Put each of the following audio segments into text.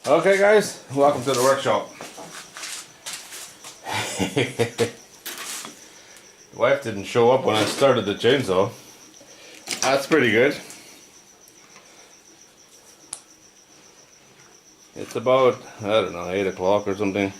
Okay guys, welcome to the workshop. Wife didn't show up when I started the chainsaw. That's pretty good. It's about, I don't know, 8 o'clock or something.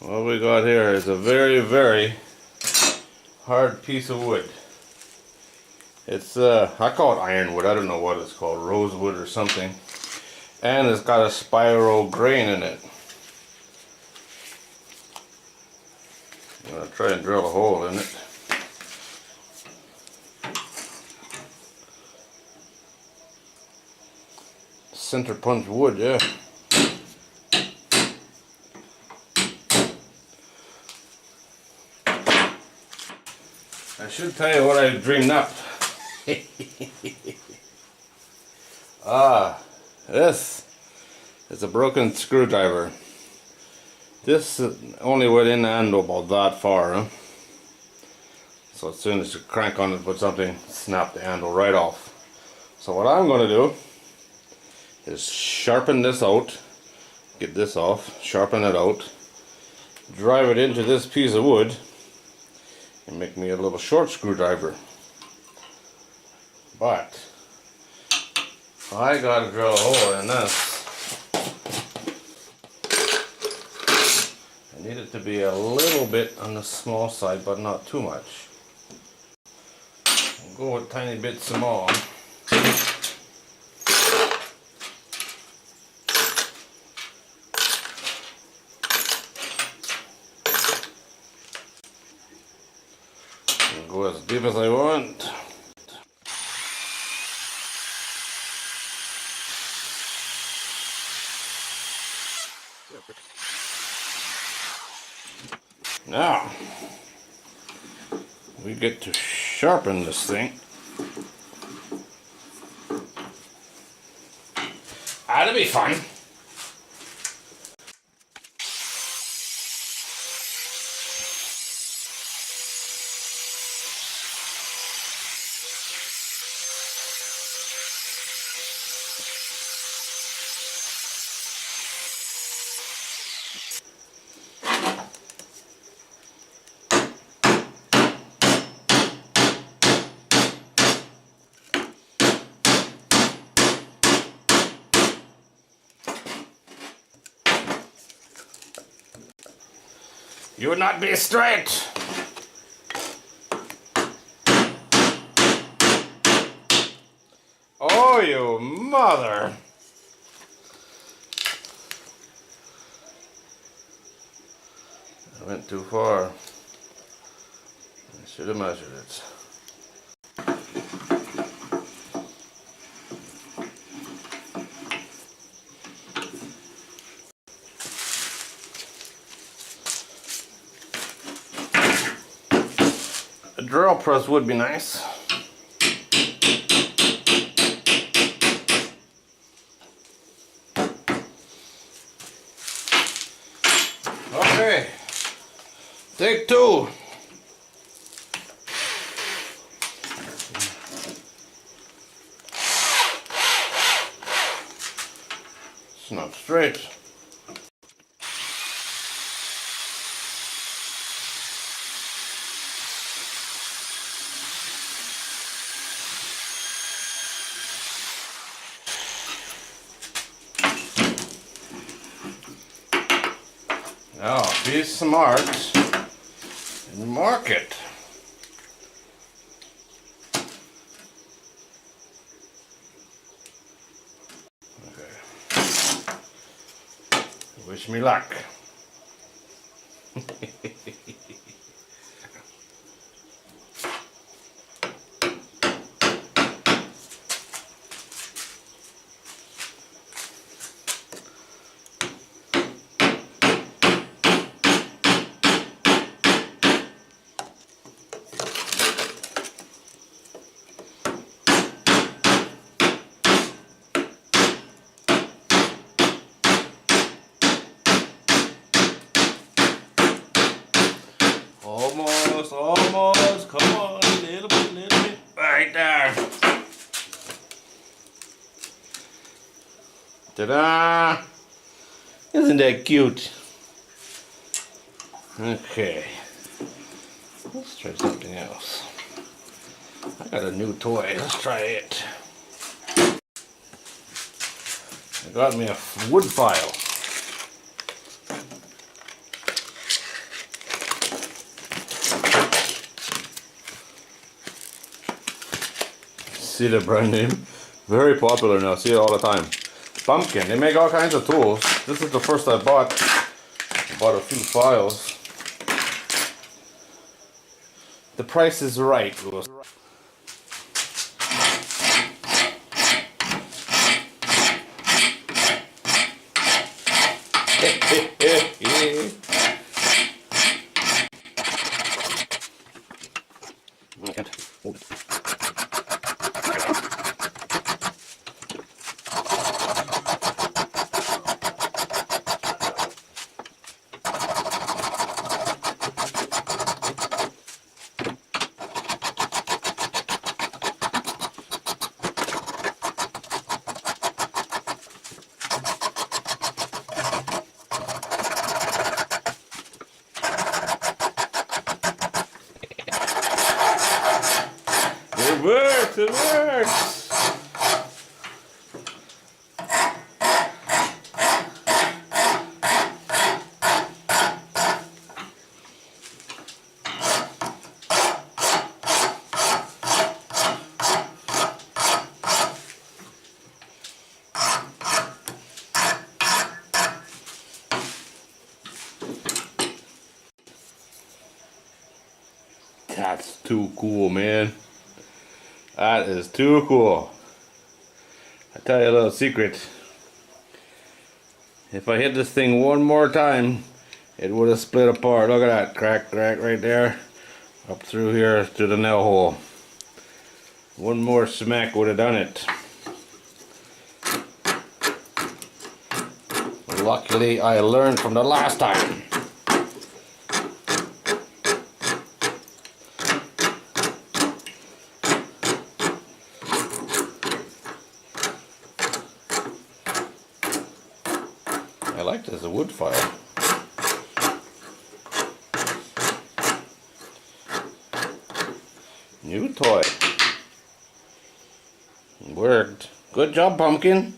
What we got here is a very, very hard piece of wood. It's, I call it ironwood, I don't know what it's called, rosewood or something. And it's got a spiral grain in it. I'm going to try and drill a hole in it. Center punch wood, yeah. I should tell you what I dreamed up. This is a broken screwdriver. This only went in the handle about that far, huh? So as soon as you crank on it with something, snap the handle right off. So what I'm going to do is sharpen this out, get this off, sharpen it out, drive it into this piece of wood, and make me a little short screwdriver. But I gotta drill a hole in this. I need it to be a little bit on the small side, but not too much. I'll go with tiny bit small. I'll go as deep as I want. Now, we get to sharpen this thing. That'll be fun. You would not be straight. Oh, you mother. I went too far. I should have measured it. A drill press would be nice. Okay, take two. It's not straight. Now, be smart and mark it. Okay. Wish me luck. Almost, come on, little bit, right there. Ta-da! Isn't that cute? Okay. Let's try something else. I got a new toy. Let's try it. I got me a wood file. See the brand name? Very popular now. See it all the time. Pumpkin. They make all kinds of tools. This is the first I bought. I bought a few files. The price is right. I can't hold it. It works! It works! That's too cool, man. That is too cool. I tell you a little secret. If I hit this thing one more time, it would have split apart. Look at that crack right there. Up through here to the nail hole. One more smack would have done it. Luckily, I learned from the last time. I like this, a wood file. New toy. Worked. Good job, Pumpkin.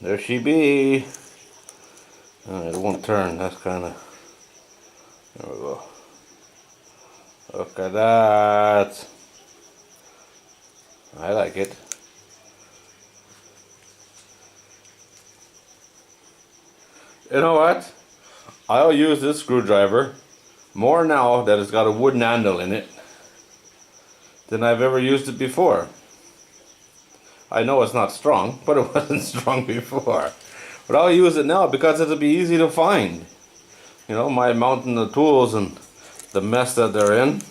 There she be. Oh, it won't turn. That's kind of. There we go. Look at that. I like it. You know what? I'll use this screwdriver more now that it's got a wooden handle in it than I've ever used it before. I know it's not strong, but it wasn't strong before. But I'll use it now because it'll be easy to find. You know, my mountain of tools and the mess that they're in.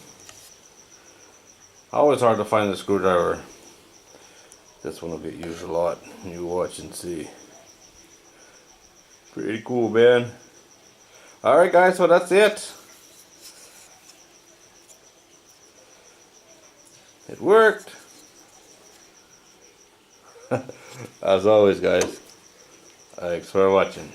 Always hard to find a screwdriver. This one will get used a lot. You watch and see. Pretty cool, man. Alright guys, so that's it. It worked. As always, guys, thanks for watching.